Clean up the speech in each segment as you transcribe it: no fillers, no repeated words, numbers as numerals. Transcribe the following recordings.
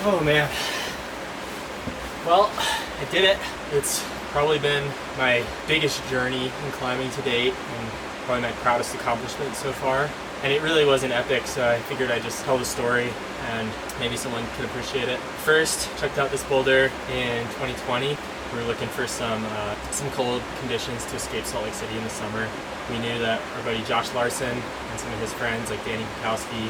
Oh man. Well, I did it. It's probably been my biggest journey in climbing to date and probably my proudest accomplishment so far. And it really was an epic, so I figured I'd just tell the story and maybe someone could appreciate it. First, checked out this boulder in 2020. We were looking for some cold conditions to escape Salt Lake City in the summer. We knew that our buddy Josh Larson and some of his friends like Danny Bukowski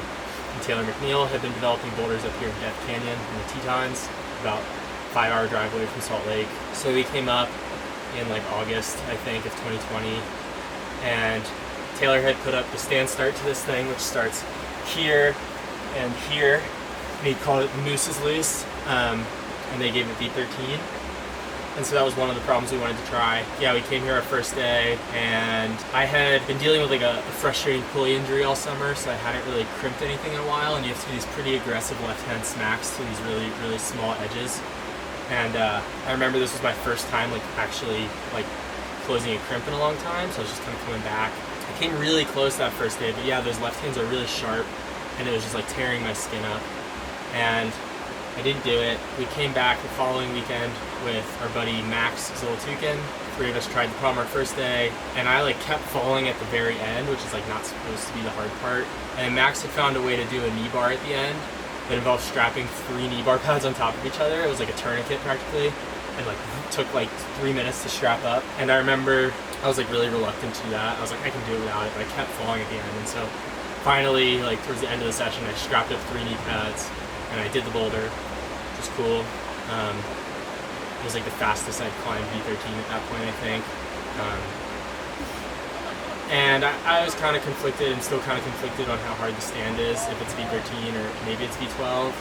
and Taylor McNeil had been developing boulders up here in Death Canyon in the Tetons, about 5-hour drive away from Salt Lake. So we came up in like August, I think, of 2020, and Taylor had put up the stand start to this thing, which starts here and here, and he called it the Moose is Loose, and they gave it V14. And so that was one of the problems we wanted to try. Yeah, we came here our first day, and I had been dealing with like a frustrating pulley injury all summer, so I hadn't really crimped anything in a while, and you have to do these pretty aggressive left-hand smacks to these really, really small edges. And I remember this was my first time like actually like closing a crimp in a long time, so I was just kind of coming back. I came really close that first day, but yeah, those left hands are really sharp, and it was just like tearing my skin up. And I didn't do it. We came back the following weekend with our buddy Max Zolotukin. 3 of us tried the problem our first day, and I like kept falling at the very end, which is like not supposed to be the hard part. And Max had found a way to do a knee bar at the end that involved strapping 3 knee bar pads on top of each other. It was like a tourniquet practically, and like took like 3 minutes to strap up. And I remember I was like really reluctant to do that. I was like, I can do it without it, but I kept falling at the end. And so finally, like towards the end of the session, I strapped up 3 knee pads and I did the boulder, which was cool. It was like the fastest I'd climbed V13 at that point, I think. And I was kind of conflicted and still kind of conflicted on how hard the stand is, if it's V13 or maybe it's V12.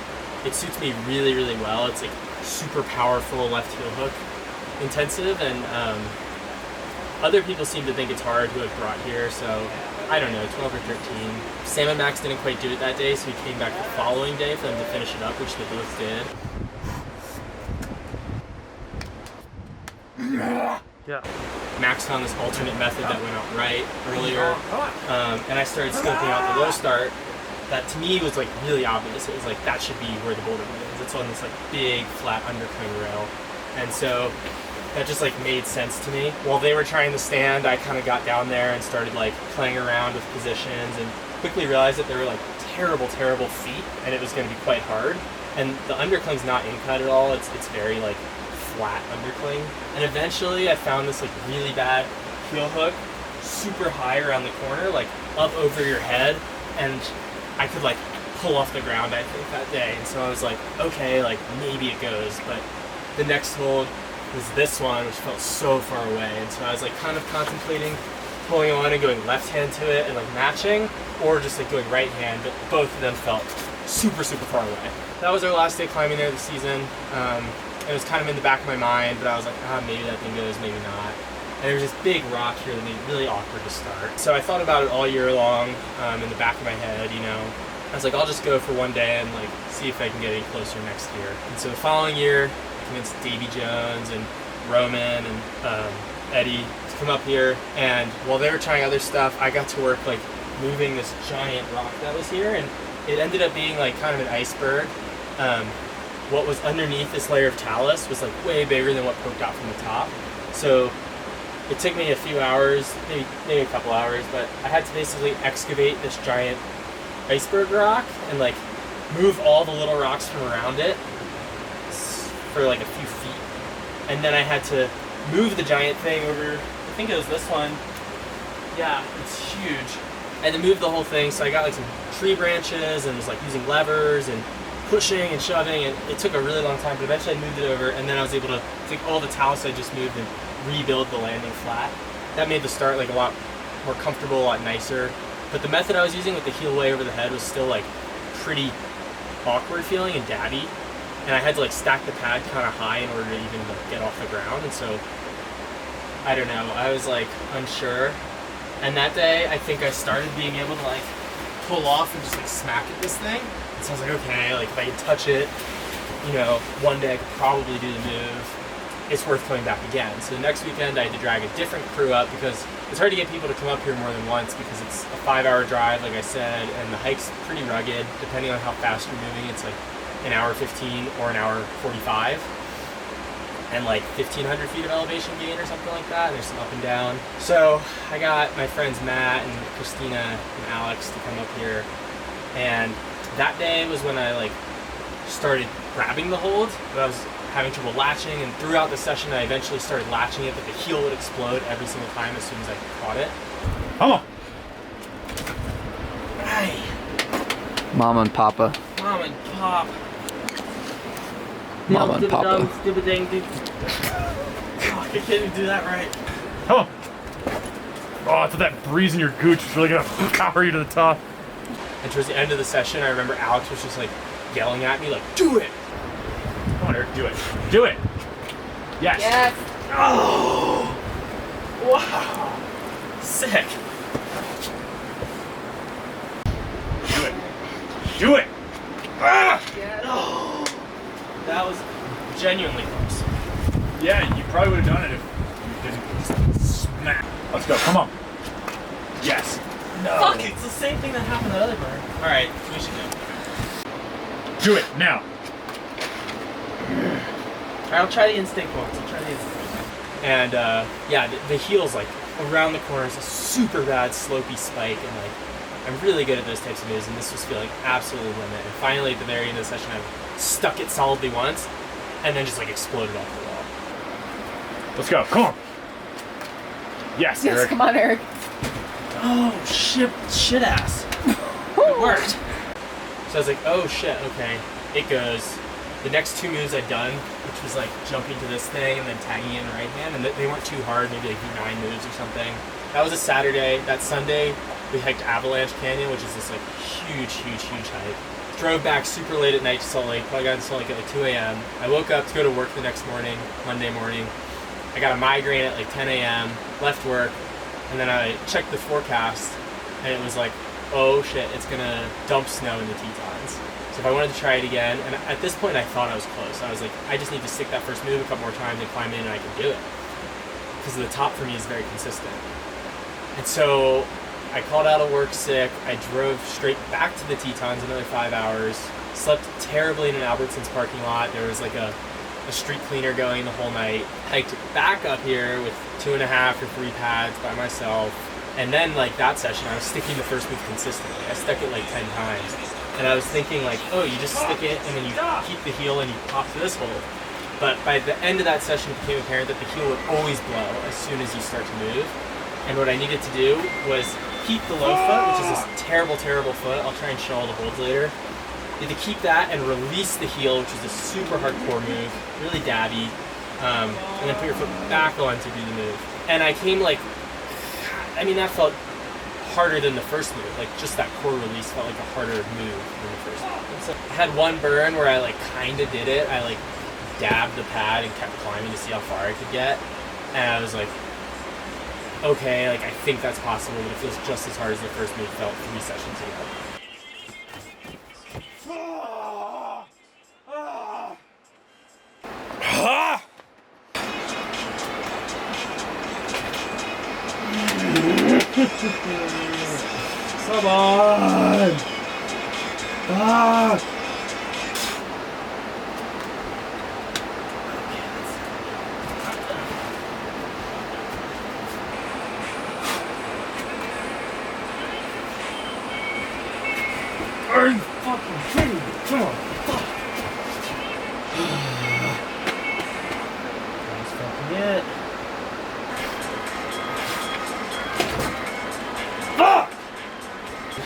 It suits me really, really well. It's like super powerful left heel hook intensive, and other people seem to think it's hard who I've brought here, so I don't know, 12 or 13. Sam and Max didn't quite do it that day, so we came back the following day for them to finish it up, which they both did. Yeah. Max found this alternate method that went out right earlier, and I started scoping out the low start that to me was like really obvious. It was like that should be where the boulder is. It's on this like big flat undercling rail, and so that just like made sense to me. While they were trying the stand, I kind of got down there and started like playing around with positions, and quickly realized that there were like terrible feet, and it was going to be quite hard. And the undercling's not in-cut at all. It's very like flat undercling. And eventually I found this like really bad heel hook, super high around the corner, like up over your head, and I could like pull off the ground, I think, that day. And so I was like, okay, like maybe it goes. But the next hold was this one, which felt so far away. And so I was like kind of contemplating pulling on and going left hand to it and like matching, or just like going right hand, but both of them felt super far away. That was our last day climbing there this season. It was kind of in the back of my mind, but I was like, maybe that thing goes, maybe not. And there was this big rock here that made it really awkward to start. So I thought about it all year long, in the back of my head, you know. I was like, I'll just go for one day and like see if I can get any closer next year. And so the following year, I convinced Davey Jones and Roman and Eddie to come up here. And while they were trying other stuff, I got to work like moving this giant rock that was here, and it ended up being like kind of an iceberg. What was underneath this layer of talus was like way bigger than what poked out from the top. So it took me a few hours, maybe a couple hours, but I had to basically excavate this giant iceberg rock and like move all the little rocks from around it for like a few feet. And then I had to move the giant thing over, I think it was this one. Yeah, it's huge. I had to move the whole thing, so I got like some tree branches and was like using levers and pushing and shoving, and it took a really long time, but eventually I moved it over, and then I was able to take all the talus I just moved and rebuild the landing flat. That made the start like a lot more comfortable, a lot nicer. But the method I was using with the heel way over the head was still like pretty awkward feeling and dabby, and I had to like stack the pad kind of high in order to even like, get off the ground. And so I don't know, I was like unsure. And that day I think I started being able to like pull off and just like smack at this thing. So I was like, okay, like if I could touch it, you know, one day I could probably do the move. It's worth coming back again. So the next weekend I had to drag a different crew up because it's hard to get people to come up here more than once because it's a 5-hour drive, like I said, and the hike's pretty rugged. Depending on how fast you're moving, it's like an hour 15 or an hour 45, and like 1,500 feet of elevation gain or something like that. And there's some up and down. So I got my friends Matt and Christina and Alex to come up here, and that day was when I like started grabbing the hold, but I was having trouble latching, and throughout the session I eventually started latching it, but the heel would explode every single time as soon as I caught it. Come on. Hey. Mom and Papa. Mom and Pop. Mom and Papa. Stupid dang dude. Oh, I can't even do that right. Come on. Oh, I thought that breeze in your gooch was really gonna power you to the top. And towards the end of the session, I remember Alex was just like yelling at me, like, do it! Come on, Eric, do it. Do it. Yes. Yes. Oh! Wow! Sick! Do it. Do it. Ah! Yes. Oh! That was genuinely close. Yeah, you probably would have done it if you didn't just smack. Let's go. Come on. Yes. No. Fuck, it's the same thing that happened to the other bird. Alright, we should go. Do it now. Alright, I'll try the instinct once. And yeah, the heel's like around the corners, a super bad slopey spike, and like I'm really good at those types of moves, and this was feeling absolutely limit. And finally at the very end of the session I stuck it solidly once and then just like exploded off the wall. Let's go. Come on. Yes, Yes, Eric. come on, Eric. Oh shit ass. It worked. So I was like, oh shit, okay. It goes. The next two moves I'd done, which was like jumping to this thing and then tagging in the right hand, and they weren't too hard, maybe like 9 moves or something. That was a Saturday. That Sunday, we hiked Avalanche Canyon, which is this like huge hike. Drove back super late at night to Salt Lake. Probably got to Salt Lake at like 2 a.m. I woke up to go to work the next morning, Monday morning. I got a migraine at like 10 a.m., left work, and then I checked the forecast, and it was like, oh shit, it's gonna dump snow in the Tetons. So if I wanted to try it again, and at this point I thought I was close. I was like, I just need to stick that first move a couple more times and climb in and I can do it. Because the top for me is very consistent. And so I called out of work sick. I drove straight back to the Tetons, another 5 hours. Slept terribly in an Albertsons parking lot. There was like a street cleaner going the whole night. Hiked back up here with 2.5 or 3 pads by myself. And then like that session, I was sticking the first move consistently. I stuck it like 10 times. And I was thinking like, oh, you just stick it and then you keep the heel and you pop to this hole. But by the end of that session, it became apparent that the heel would always blow as soon as you start to move. And what I needed to do was keep the low foot, which is this terrible foot. I'll try and show all the holds later. You had to keep that and release the heel, which is a super hardcore move, really dabby, and then put your foot back on to do the move. And I came like, I mean, that felt harder than the first move. Like just that core release felt like a harder move than the first move. And so I had one burn where I like kind of did it. I like dabbed the pad and kept climbing to see how far I could get. And I was like, okay, like I think that's possible, but it feels just as hard as the first move felt 3 sessions ago. Come on! Ah! Are you fucking kidding me? Come on! That's fucking it.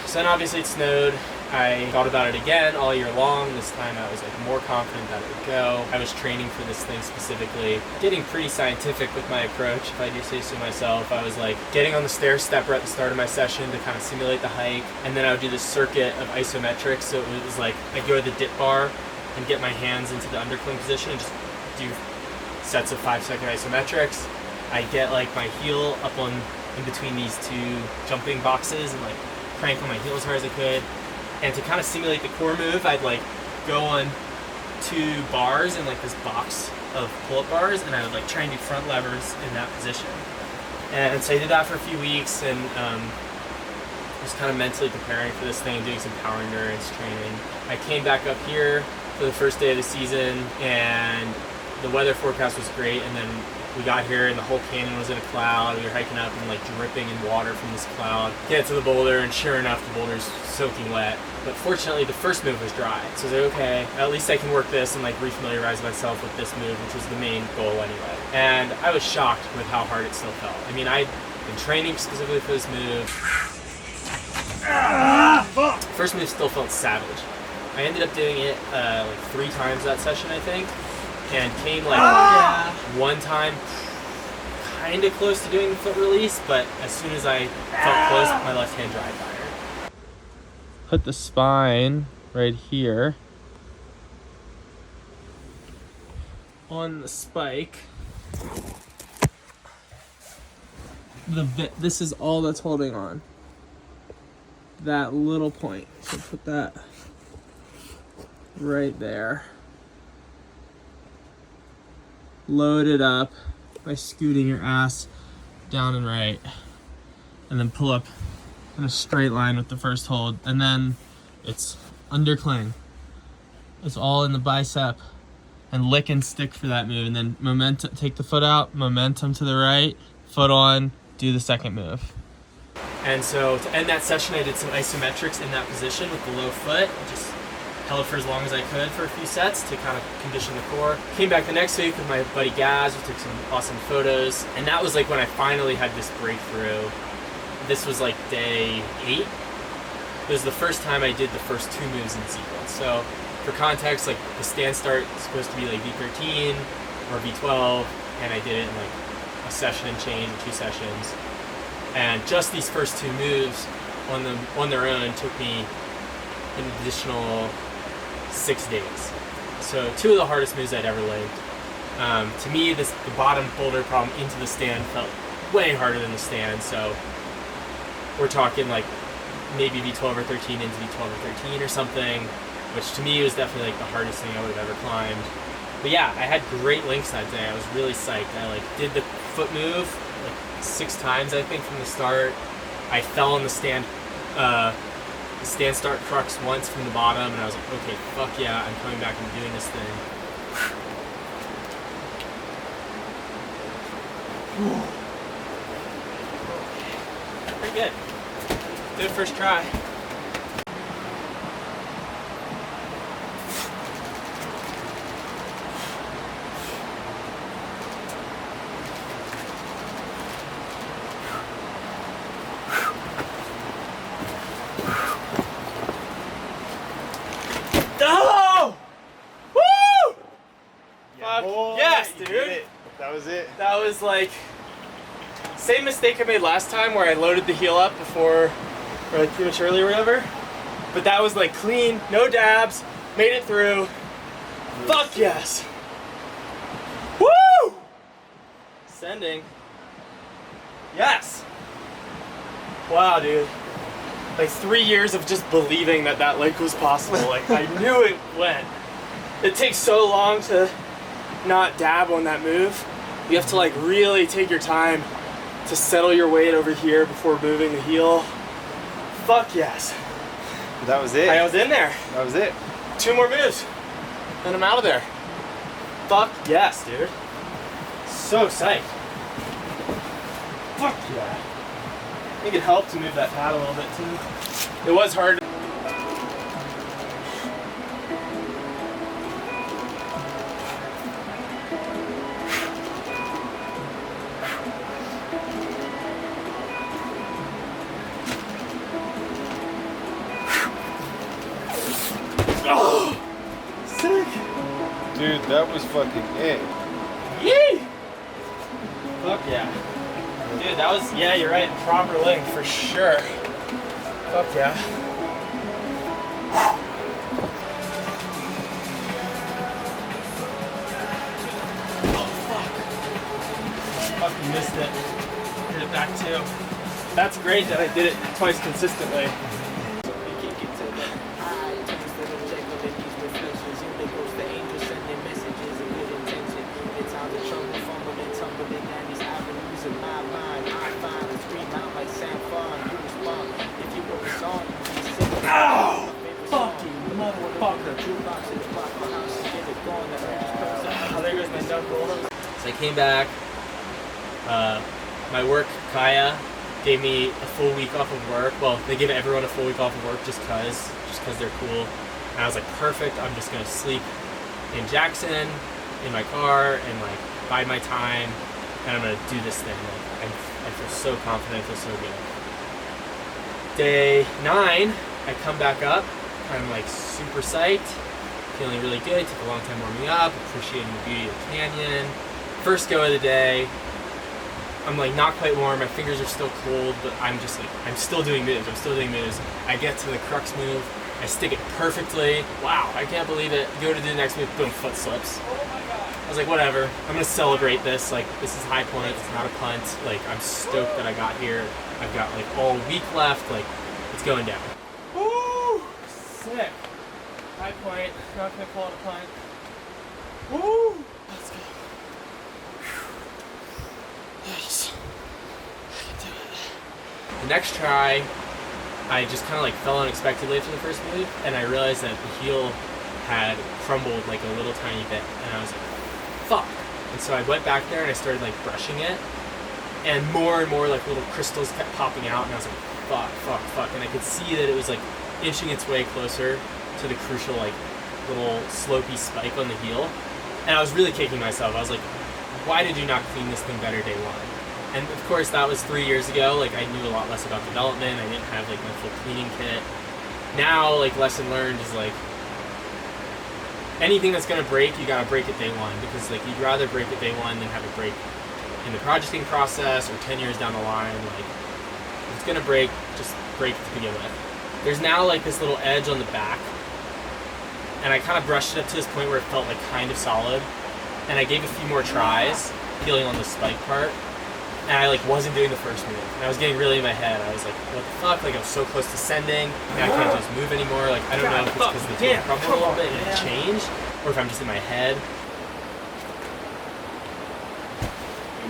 So then obviously it snowed. I thought about it again all year long. This time I was like more confident that it would go. I was training for this thing specifically, getting pretty scientific with my approach, if I do say so myself. I was like getting on the stair stepper at the start of my session to kind of simulate the hike, and then I would do this circuit of isometrics. So it was like I'd go to the dip bar and get my hands into the undercling position and just do sets of 5-second isometrics. I'd get like my heel up on in between these 2 jumping boxes and like crank on my heel as hard as I could. And to kind of simulate the core move, I'd like go on 2 bars in like this box of pull-up bars, and I would like try and do front levers in that position. And so I did that for a few weeks, and was kind of mentally preparing for this thing, doing some power endurance training. I came back up here for the first day of the season, and the weather forecast was great, and then we got here and the whole canyon was in a cloud. We were hiking up and like dripping in water from this cloud. Get to the boulder, and sure enough, the boulder's soaking wet. But fortunately, the first move was dry. So I was like, okay, at least I can work this and like refamiliarize myself with this move, which was the main goal anyway. And I was shocked with how hard it still felt. I mean, I'd been training specifically for this move. First move still felt savage. I ended up doing it like 3 times that session, I think. And came like one time kind of close to doing the foot release, but as soon as I felt close, my left hand dry fired. Put the spine right here on the spike. This is all that's holding on. That little point. So put that right there. Load it up by scooting your ass down and right, and then pull up in a straight line with the first hold, and then it's undercling. It's all in the bicep, and lick and stick for that move, and then momentum. Take the foot out, momentum to the right, foot on, do the second move. And so to end that session, I did some isometrics in that position with the low foot. Just held for as long as I could for a few sets to kind of condition the core. Came back the next week with my buddy Gaz. We took some awesome photos. And that was like when I finally had this breakthrough. This was like day 8. It was the first time I did the first 2 moves in sequence. So for context, like the stand start is supposed to be like V13 or V12, and I did it in like a session and change, 2 sessions. And just these first 2 moves on their own took me an additional 6 days. So 2 of the hardest moves I'd ever legged. To me, the bottom boulder problem into the stand felt way harder than the stand. So we're talking like maybe V12 or 13 into V12 or 13 or something, which to me was definitely like the hardest thing I would have ever climbed. But yeah, I had great links that day. I was really psyched. I like did the foot move like 6 times, I think, from the start. I fell on the stand start crux once from the bottom, and I was like, okay, fuck yeah, I'm coming back and doing this thing. Pretty good. Good first try. Yes, dude. That was it. That was like same mistake I made last time where I loaded the heel up before or like prematurely or whatever. But that was like clean, no dabs, made it through. Fuck yes. Woo! Sending. Yes. Wow, dude. Like 3 years of just believing that that leg was possible. Like I knew it went. It takes so long to not dab on that move. You have to like really take your time to settle your weight over here before moving the heel. Fuck yes. That was it. I was in there. That was it. 2 more moves, and I'm out of there. Fuck yes, dude. So psyched. Fuck yeah. I think it helped to move that pad a little bit too. It was hard. Oh, sick. Dude, that was fucking it. Yee! Fuck yeah. Dude, that was, yeah, you're right, proper link for sure. Fuck yeah. Oh, fuck. Fucking missed it. Did it back too. That's great that I did it twice consistently. Ow! Fucking motherfucker. So I came back. My work, Kaya, gave me a full week off of work. Well, they give everyone a full week off of work just cause they're cool. And I was like, perfect. I'm just gonna sleep in Jackson, in my car, and like bide my time, and I'm gonna do this thing. Like, I feel so confident. I feel so good. Day 9, I come back up. I'm like super psyched, feeling really good. Took a long time warming up, appreciating the beauty of the canyon. First go of the day, I'm like not quite warm. My fingers are still cold, but I'm just like, I'm still doing moves. I get to the crux move. I stick it perfectly. Wow, I can't believe it. Go to do the next move, boom, foot slips. I was like, whatever. I'm gonna celebrate this. Like, this is high point. It's not a punt. Like, I'm stoked that I got here. I've got like all week left. Like, it's going down. Woo! Sick. High point. Not gonna call it a punt. Woo! Let's go. Yes. I can do it. The next try, I just kind of like fell unexpectedly after the first move, and I realized that the heel had crumbled like a little tiny bit, and I was like, fuck. And so I went back there and I started like brushing it, and more like little crystals kept popping out, and I was like, fuck. And I could see that it was like inching its way closer to the crucial like little slopey spike on the heel. And I was really kicking myself. I was like, why did you not clean this thing better day one? And of course that was 3 years ago. Like, I knew a lot less about development. I didn't have like my full cleaning kit. Now, like, lesson learned is like, anything that's gonna break, you gotta break it day one, because like you'd rather break it day one than have it break in the projecting process or 10 years down the line. Like, if it's gonna break, just break it to begin with. There's now like this little edge on the back, and I kind of brushed it up to this point where it felt like kind of solid, and I gave a few more tries feeling on the spike part, and I like wasn't doing the first move, and I was getting really in my head. I was like, what the fuck, like I was so close to sending, and I can't just move anymore. Like, I don't know if it's because the heel crumbled a little bit and it changed, or if I'm just in my head.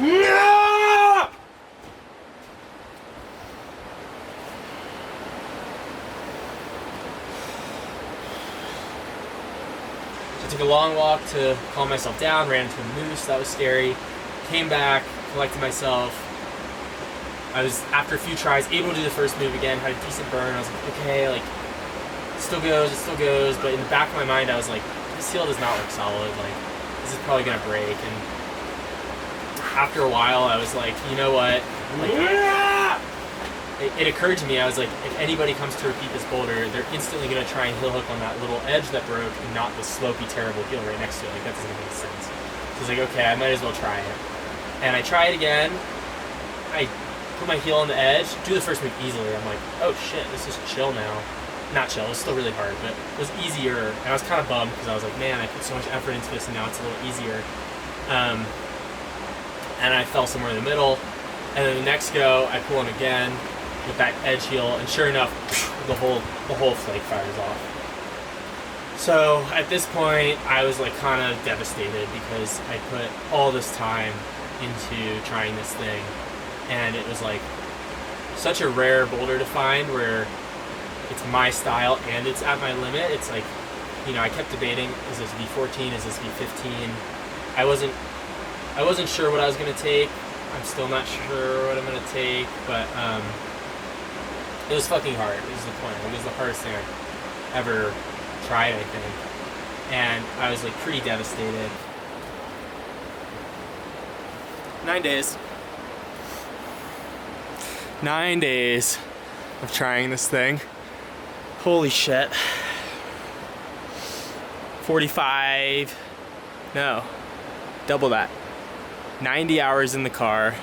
No! I took a long walk to calm myself down, ran into a moose, that was scary. Came back, collected myself. I was, after a few tries, able to do the first move again, had a decent burn. I was like, okay, like, it still goes, but in the back of my mind I was like, this heel does not look solid, like, this is probably gonna break. And after a while I was like, you know what, like, it occurred to me, I was like, if anybody comes to repeat this boulder, they're instantly gonna try and heel hook on that little edge that broke and not the slopey, terrible heel right next to it. Like, that doesn't make any sense. So I was like, okay, I might as well try it. And I try it again. I put my heel on the edge, do the first move easily. I'm like, oh shit, this is chill now. Not chill, it was still really hard, but it was easier. And I was kind of bummed because I was like, man, I put so much effort into this and now it's a little easier. And I fell somewhere in the middle. And then the next go, I pull him again with that edge heel, and sure enough, the whole flake fires off. So at this point, I was like kind of devastated because I put all this time into trying this thing, and it was like such a rare boulder to find where it's my style and it's at my limit. It's like, you know, I kept debating, is this V14, is this V15? I wasn't sure what I was gonna take. I'm still not sure what I'm gonna take, but it was fucking hard. It was the point. It was the hardest thing I've ever tried, I think. And I was like pretty devastated. 9 days. 9 days of trying this thing. Holy shit. 45, no, double that. 90 hours in the car,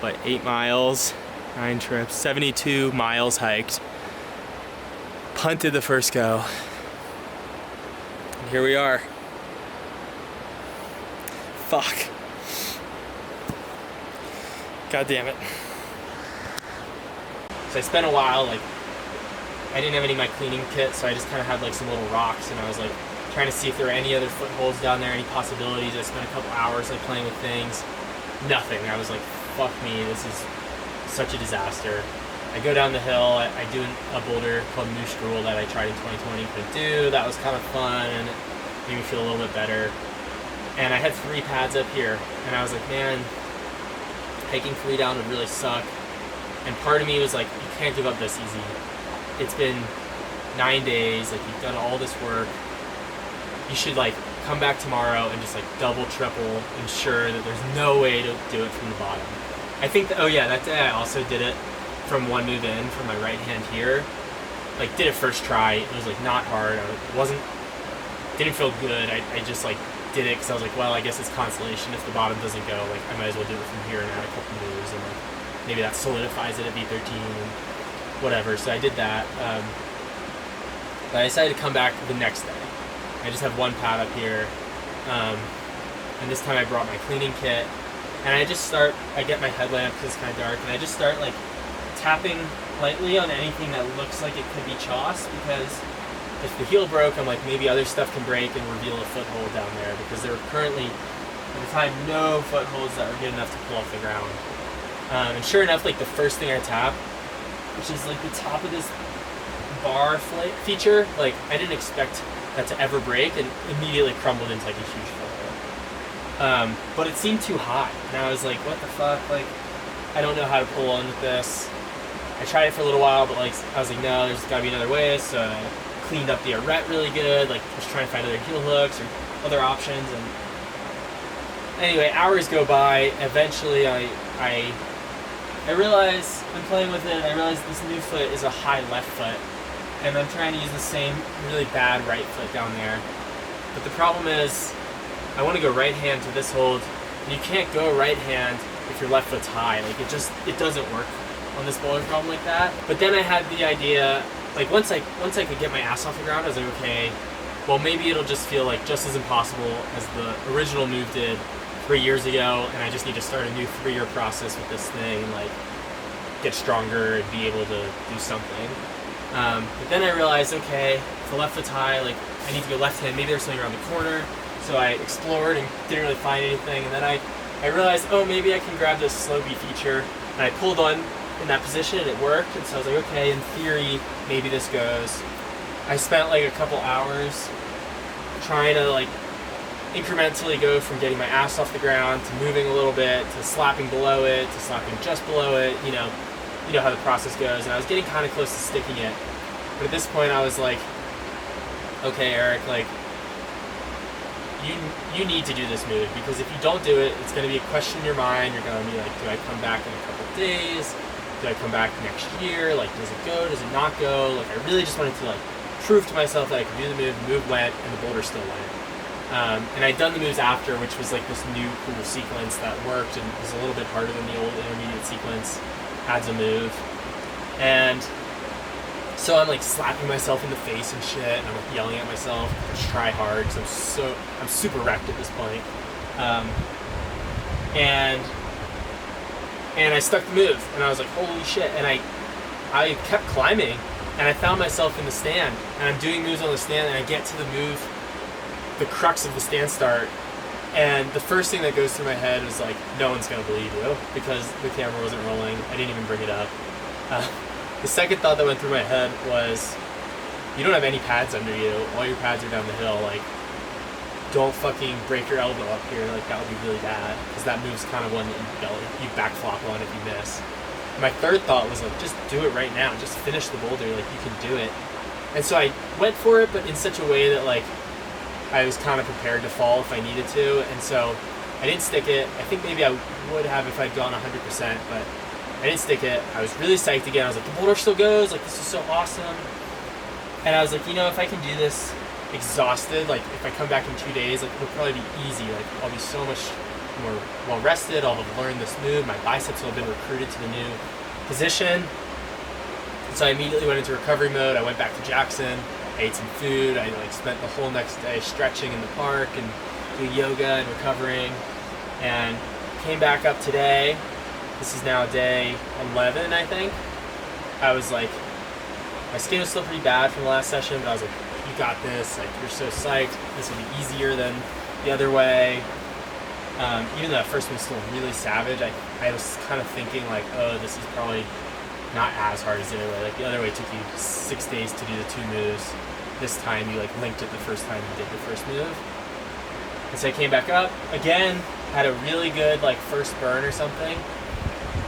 but 8 miles, 9 trips, 72 miles hiked. Punted the first go. And here we are. Fuck. God damn it. So I spent a while, like, I didn't have any of my cleaning kit, so I just kind of had like some little rocks, and I was like trying to see if there were any other footholds down there, any possibilities. I spent a couple hours like playing with things. Nothing. I was like, fuck me, this is such a disaster. I go down the hill, I do a boulder called Moose Drool that I tried in 2020, couldn't do. That was kind of fun, and it made me feel a little bit better. and I had 3 pads up here, and I was like, man, hiking 3 down would really suck. And part of me was like, you can't give up this easy. It's been 9 days, like you've done all this work. You should like come back tomorrow and just like double, triple ensure that there's no way to do it from the bottom. I think that, oh yeah, that day I also did it from one move in from my right hand here. Like did it first try. It was like not hard. Didn't feel good. I just like did it because I was like, well, I guess it's consolation. If the bottom doesn't go, like I might as well do it from here and add a couple moves, and like maybe that solidifies it at V13 and whatever. So I did that. But I decided to come back the next day. I just have 1 pad up here, and this time I brought my cleaning kit, and I get my headlamp because it's kind of dark, and I just start like tapping lightly on anything that looks like it could be choss, because if the heel broke, I'm like, maybe other stuff can break and reveal a foothold down there, because there were currently, at the time, no footholds that were good enough to pull off the ground. And sure enough, like the first thing I tap, which is like the top of this bar feature, like I didn't expect that to ever break, and immediately crumbled into like a huge foothold. But it seemed too high, and I was like, what the fuck, like I don't know how to pull on with this. I tried it for a little while, but like I was like, no, there's gotta be another way. So I cleaned up the arete really good, like was trying to find other heel hooks or other options. And anyway, hours go by. Eventually I realize I'm playing with it, and I realize this new foot is a high left foot, and I'm trying to use the same really bad right foot down there. But the problem is I want to go right hand to this hold, and you can't go right hand if your left foot's high. Like it doesn't work on this bowler problem like that. But then I had the idea, like once I could get my ass off the ground, I was like, okay, well maybe it'll just feel like just as impossible as the original move did 3 years ago, and I just need to start a new 3-year process with this thing and like get stronger and be able to do something. But then I realized, okay, if the left foot's high, like I need to go left hand, maybe there's something around the corner. So I explored and didn't really find anything, and then I realized, oh, maybe I can grab this slow B feature, and I pulled on in that position and it worked, and so I was like, okay, in theory, maybe this goes. I spent like a couple hours trying to like incrementally go from getting my ass off the ground to moving a little bit to slapping below it to slapping just below it. You know how the process goes, and I was getting kind of close to sticking it. But at this point I was like, okay, Eric, like you need to do this move, because if you don't do it, it's going to be a question in your mind. You're going to be like, do I come back in a couple of days? Do I come back next year? Like, does it go? Does it not go? Like, I really just wanted to like prove to myself that I could do the move. The move went, and the boulder still went. And I'd done the moves after, which was like this new cool sequence that worked and was a little bit harder than the old intermediate sequence. Adds a move, and so I'm like slapping myself in the face and shit, and I'm like yelling at myself to try hard because I'm super wrecked at this point. And I stuck the move, and I was like, holy shit! And I kept climbing, and I found myself in the stand, and I'm doing moves on the stand, and I get to the move, the crux of the stand start, and the first thing that goes through my head is like, no one's gonna believe you, because the camera wasn't rolling. I didn't even bring it up. The second thought that went through my head was, you don't have any pads under you. All your pads are down the hill. Like, don't fucking break your elbow up here. Like, that would be really bad, because that move's kind of one that you backflop on if you miss. And my third thought was like, just do it right now. Just finish the boulder. Like, you can do it. And so I went for it, but in such a way that like I was kind of prepared to fall if I needed to. And so I didn't stick it. I think maybe I would have if I'd gone 100%, but I didn't stick it. I was really psyched again. I was like, the boulder still goes. Like, this is so awesome. And I was like, if I can do this exhausted, like if I come back in 2 days, like it'll probably be easy. Like, I'll be so much more well rested. I'll have learned this move. My biceps will have been recruited to the new position. And so I immediately went into recovery mode. I went back to Jackson. I ate some food. I like spent the whole next day stretching in the park and doing yoga and recovering, and came back up today. This is now day 11, I think. I was like, my skin was still pretty bad from the last session, but I was like, you got this. Like, you're so psyched. This will be easier than the other way. Even though that first one was still really savage, I was kind of thinking like, oh, this is probably not as hard as the other way. Like, the other way took you 6 days to do the 2 moves. This time you like linked it the first time you did the first move. And so I came back up again, had a really good like first burn or something,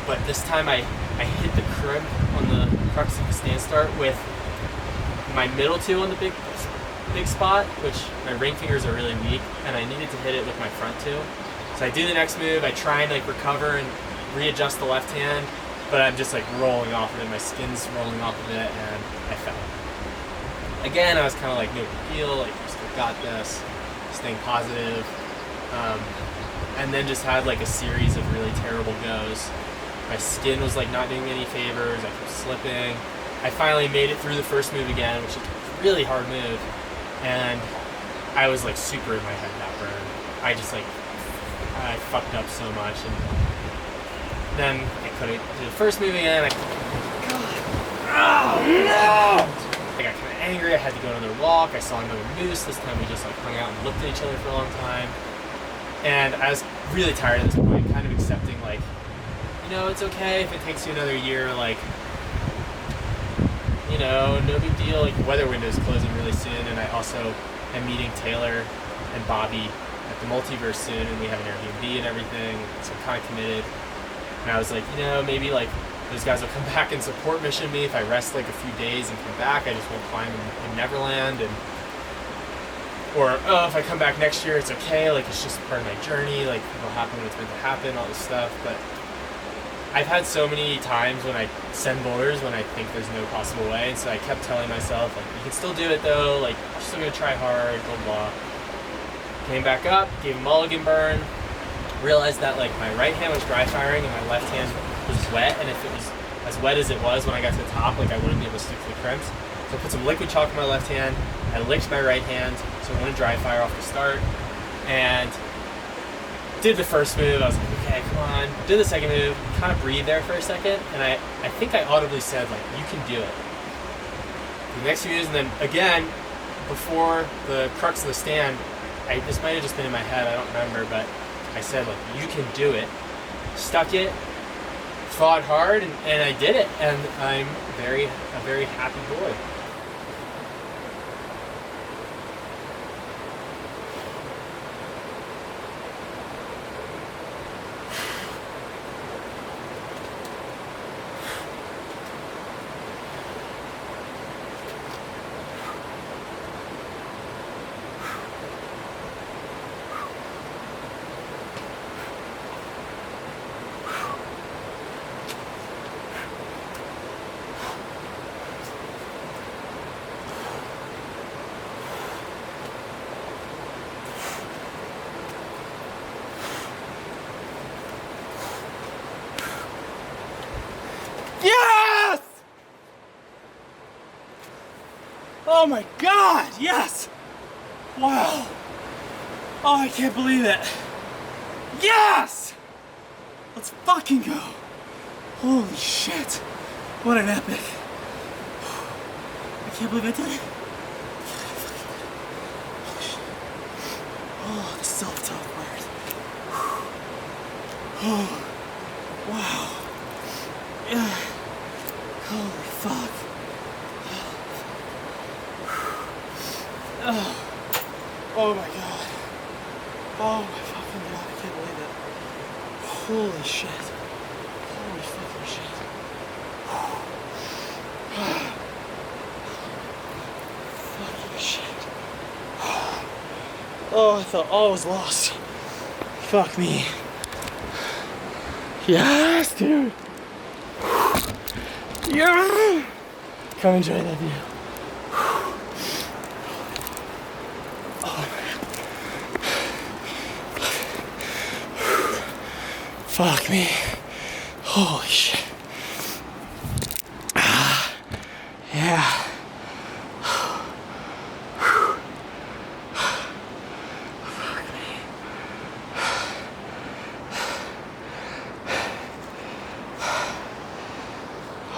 but this time I hit the crimp on the crux of the stand start with my middle two on the big spot, which my ring fingers are really weak, and I needed to hit it with my front two. So I do the next move, I try and like recover and readjust the left hand, but I'm just like rolling off of it, my skin's rolling off of it, and I fell. Again, I was kind of like, no big deal, like, I still got this, staying positive, and then just had like a series of really terrible goes. My skin was like not doing me any favors, I kept slipping. I finally made it through the first move again, which is a really hard move, and I was like super in my head that burn. I fucked up so much, and then I couldn't do the first move again. I got kind of angry. I had to go on another walk. I saw another moose. This time we just like hung out and looked at each other for a long time. And I was really tired at this point, kind of accepting like, you know, it's okay if it takes you another year, like, you know, no big deal. Like, the weather window is closing really soon, and I also am meeting Taylor and Bobby at the Multiverse soon, and we have an Airbnb and everything, so I'm kind of committed. And I was like, you know, maybe like those guys will come back and support mission me if I rest like a few days and come back. I just won't climb in Neverland, or oh, if I come back next year, it's okay. Like, it's just part of my journey. Like, it'll happen when it's meant to happen. All this stuff. But I've had so many times when I send boulders when I think there's no possible way, and so I kept telling myself, like, you can still do it though. Like, you're still gonna try hard. Blah blah. Came back up, gave a mulligan burn. Realized that like my right hand was dry firing and my left hand was wet, and if it was as wet as it was when I got to the top, like I wouldn't be able to stick to the crimps. So I put some liquid chalk in my left hand, I licked my right hand, so I went to dry fire off the start, and did the first move. I was like, okay, come on. Did the second move, kind of breathed there for a second, and I think I audibly said, like, you can do it. The next few moves, and then again, before the crux of the stand, this might have just been in my head, I don't remember, but I said, like, you can do it. Stuck it, fought hard, and I did it, and I'm a very happy boy. Yes! Oh my God, yes! Wow. Oh, I can't believe it. Yes! Let's fucking go. Holy shit. What an epic. I can't believe I did it. Oh, the self-talk word. Oh, wow. Yeah. Holy fuck. Oh my God. Oh my fucking God, I can't believe it. Holy shit. Holy fucking shit. Fucking shit. Oh, I thought all was lost. Fuck me. Yes, dude. Yeah! Come enjoy that view. Oh, fuck me. Holy shit. Yeah.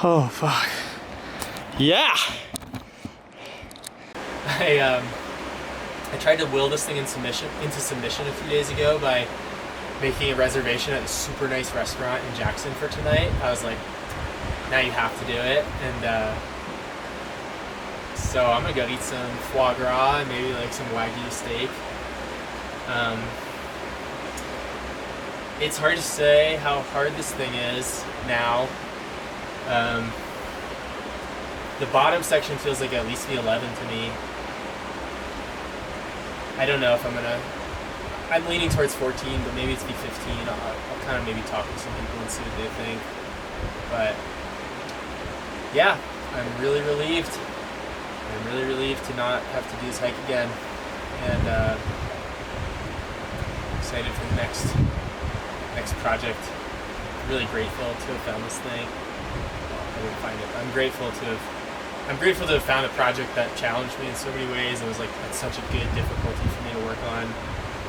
Oh fuck. Yeah. I tried to will this thing into submission a few days ago by making a reservation at a super nice restaurant in Jackson for tonight. I was like, now you have to do it, and so I'm gonna go eat some foie gras and maybe like some Wagyu steak, It's hard to say how hard this thing is now. The bottom section feels like at least V11 to me. I don't know if I'm leaning towards 14, but maybe it's V15. I'll kind of maybe talk to some people and see what they think. But yeah, I'm really relieved. I'm really relieved to not have to do this hike again. And excited for the next project. Really grateful to have found this thing. Well, I didn't find it. I'm grateful to have found a project that challenged me in so many ways. It was like at such a good difficulty for me to work on.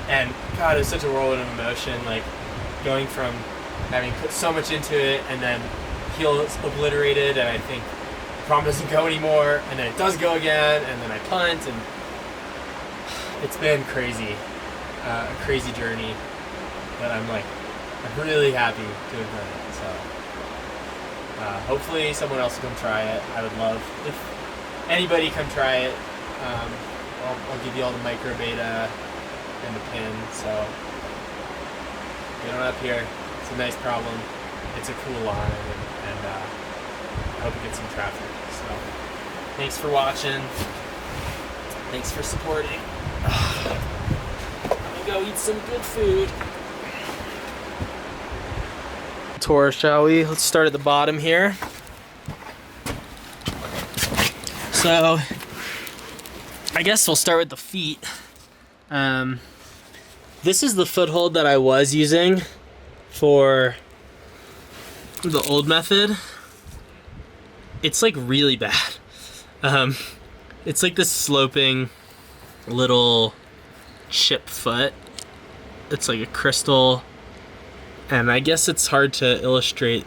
And God, it was such a whirlwind of emotion, like going from having put so much into it and then heel obliterated, and I think the problem doesn't go anymore, and then it does go again, and then I punt, and it's been crazy, a crazy journey. But I'm really happy to have done it. So hopefully someone else will come try it. I would love if anybody come try it. I'll give you all the micro beta and the pin. So get on up here. It's a nice problem. It's a cool line, and I hope it gets some traffic. So thanks for watching. Thanks for supporting. I'm gonna go eat some good food. Tour, shall we? Let's start at the bottom here. So I guess we'll start with the feet. This is the foothold that I was using for the old method. It's like really bad. It's like this sloping little chip foot. It's like a crystal, and I guess it's hard to illustrate,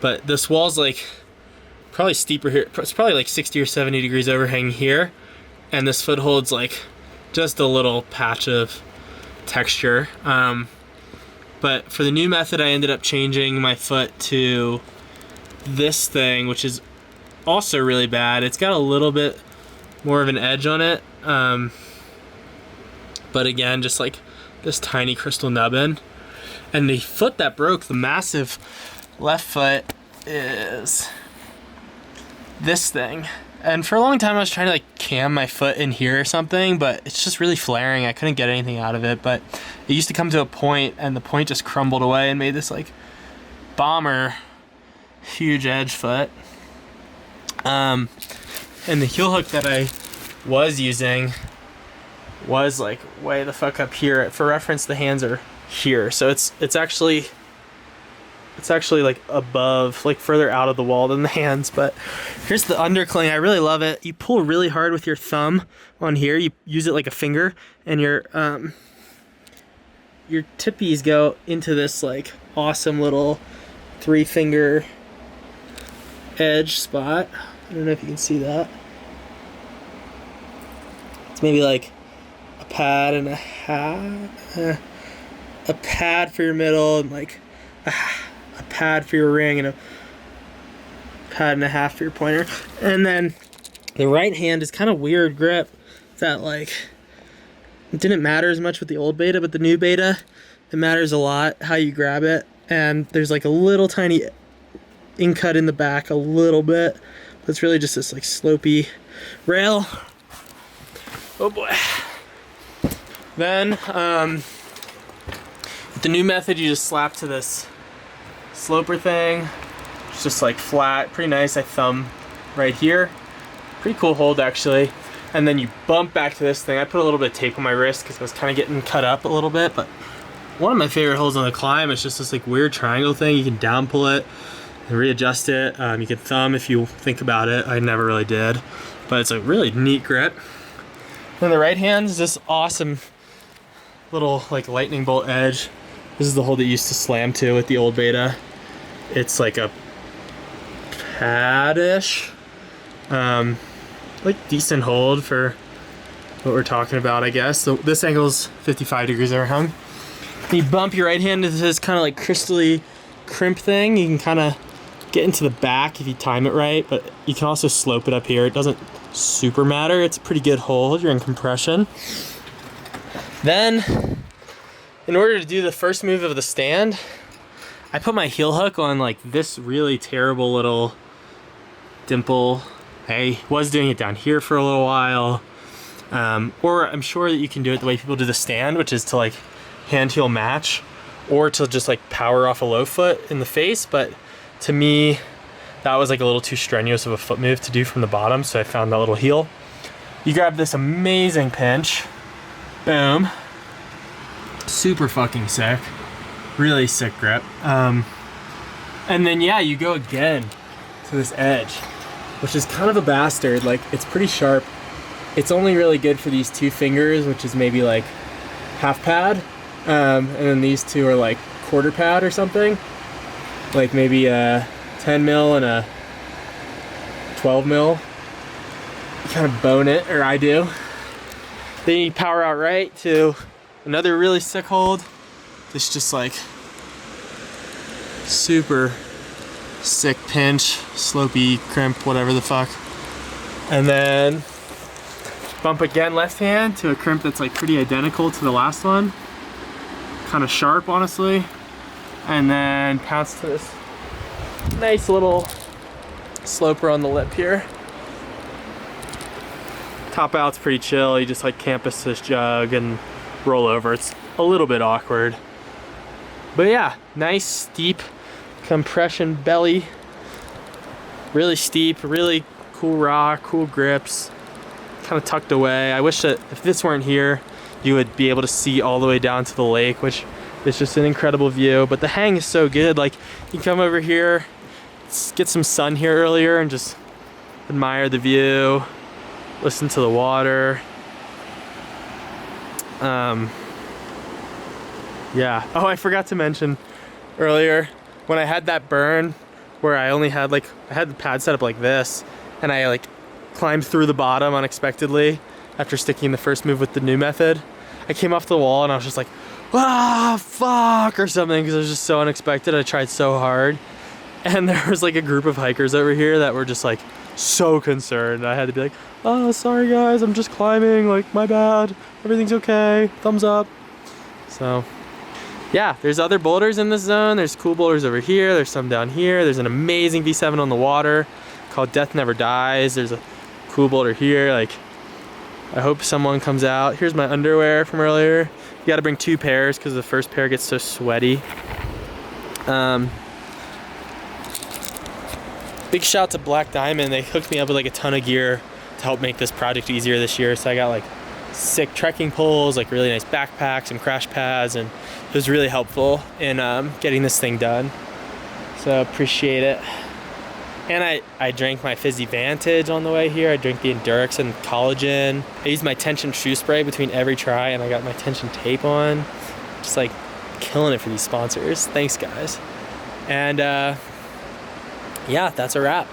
but this wall's like probably steeper here. It's probably like 60 or 70 degrees overhang here, and this foothold's like just a little patch of texture. But for the new method, I ended up changing my foot to this thing, which is also really bad. It's got a little bit more of an edge on it, but again, just like this tiny crystal nubbin. And the foot that broke, the massive left foot, is this thing. And for a long time I was trying to like cam my foot in here or something, but it's just really flaring. I couldn't get anything out of it, but it used to come to a point and the point just crumbled away and made this like bomber huge edge foot. And the heel hook that I was using was like way the fuck up here. For reference, the hands are here, so it's actually like above, like further out of the wall than the hands. But here's the undercling. I really love it. You pull really hard with your thumb on here. You use it like a finger, and your tippies go into this like awesome little 3-finger edge spot. I don't know if you can see that. It's maybe like a pad and a half, a pad for your middle, and like a pad for your ring, and a pad and a half for your pointer. And then the right hand is kind of weird grip that like it didn't matter as much with the old beta, but the new beta, it matters a lot how you grab it. And there's like a little tiny ink cut in the back a little bit, but it's really just this like slopey rail. Oh boy. Then with the new method, you just slap to this sloper thing. It's just like flat, pretty nice. I thumb right here. Pretty cool hold actually. And then you bump back to this thing. I put a little bit of tape on my wrist because I was kind of getting cut up a little bit, but one of my favorite holds on the climb is just this like weird triangle thing. You can down pull it and readjust it. You can thumb if you think about it. I never really did, but it's a really neat grip. Then the right hand is this awesome little like lightning bolt edge. This is the hold that you used to slam to with the old beta. It's like a pad-ish, like decent hold for what we're talking about, I guess. So this angle's 55 degrees overhung. You bump your right hand into this kind of like crystally crimp thing. You can kind of get into the back if you time it right, but you can also slope it up here. It doesn't super matter. It's a pretty good hold. You're in compression. Then, in order to do the first move of the stand, I put my heel hook on like this really terrible little dimple. I was doing it down here for a little while. Or I'm sure that you can do it the way people do the stand, which is to like hand heel match, or to just like power off a low foot in the face. But to me, that was like a little too strenuous of a foot move to do from the bottom, so I found that little heel. You grab this amazing pinch, boom, super fucking sick, really sick grip. And then yeah, you go again to this edge, which is kind of a bastard. Like, it's pretty sharp. It's only really good for these 2 fingers, which is maybe like half pad. And then these 2 are like quarter pad or something. Like maybe a 10 mil and a 12 mil. You kind of bone it, or I do. Then you power out right to another really sick hold. This just like super sick pinch, slopey, crimp, whatever the fuck. And then bump again left hand to a crimp that's like pretty identical to the last one. Kind of sharp, honestly. And then pounce to this nice little sloper on the lip here. Top out's pretty chill. You just like campus this jug and roll over. It's a little bit awkward. But yeah, nice steep compression belly. Really steep, really cool rock, cool grips. Kind of tucked away. I wish that if this weren't here, you would be able to see all the way down to the lake, which is just an incredible view. But the hang is so good. Like, you can come over here, get some sun here earlier and just admire the view, listen to the water. Yeah. Oh, I forgot to mention earlier, when I had that burn where I only had like, I had the pad set up like this, and I like climbed through the bottom unexpectedly after sticking the first move with the new method. I came off the wall and I was just like, ah, fuck, or something, because it was just so unexpected. I tried so hard. And there was like a group of hikers over here that were just like so concerned. I had to be like, oh, sorry guys, I'm just climbing, like, my bad. Everything's okay, thumbs up. So yeah, there's other boulders in this zone. There's cool boulders over here. There's some down here. There's an amazing V7 on the water called Death Never Dies. There's a cool boulder here. Like, I hope someone comes out. Here's my underwear from earlier. You gotta bring 2 pairs because the first pair gets so sweaty. Big shout to Black Diamond. They hooked me up with like a ton of gear to help make this project easier this year. So I got like sick trekking poles, like really nice backpacks and crash pads, and it was really helpful in getting this thing done. So appreciate it. And I drank my Fizzy Vantage on the way here. I drank the Endurix and Collagen. I used my tension shoe spray between every try, and I got my tension tape on. Just like killing it for these sponsors. Thanks guys. And yeah, that's a wrap.